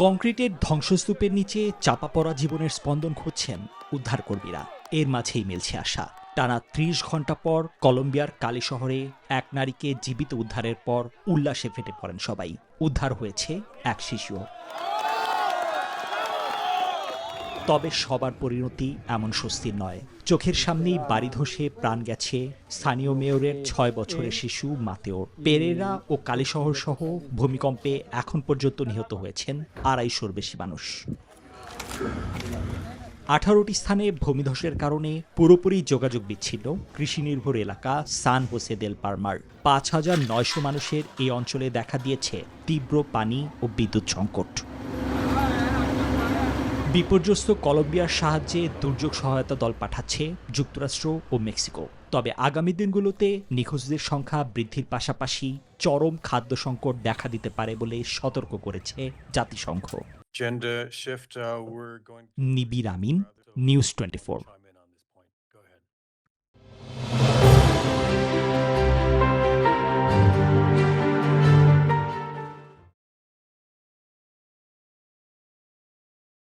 কংক্রিটের ধ্বংসস্তূপের নিচে চাপা পড়া জীবনের স্পন্দন খুঁজছেন উদ্ধারকর্মীরা। এর মাঝেই মিলছে আশা। টানা ৩০ ঘন্টা পর কলম্বিয়ার কালি শহরে এক নারীকে জীবিত উদ্ধারের পর উল্লাসে ফেটে পড়েন সবাই। উদ্ধার হয়েছে এক শিশুও। তবে সবার পরিণতি এমন স্বস্তির নয়। চোখের সামনেই বাড়ি ধসে প্রাণ গেছে স্থানীয় মেয়রের ৬ বছরের শিশু মাতেওর। পেরেরা ও কালীশহর সহ ভূমিকম্পে এখন পর্যন্ত নিহত হয়েছেন ২৫০'র বেশি মানুষ। ১৮টি স্থানে ভূমিধসের কারণে পুরোপুরি যোগাযোগ বিচ্ছিন্ন কৃষি নির্ভর এলাকা সান হোসে দেল পালমার। ৫,৯০০ মানুষের এই অঞ্চলে দেখা দিয়েছে তীব্র পানি ও বিদ্যুৎ সংকট। বিপর্যস্ত কলম্বিয়ার সাহায্যে দুর্যোগ সহায়তা দল পাঠাচ্ছে যুক্তরাষ্ট্র ও মেক্সিকো। তবে আগামী দিনগুলোতে নিখোঁজদের সংখ্যা বৃদ্ধির পাশাপাশি চরম খাদ্য সংকট দেখা দিতে পারে বলে সতর্ক করেছে জাতিসংঘ। নিবির আমিন, নিউজ 24।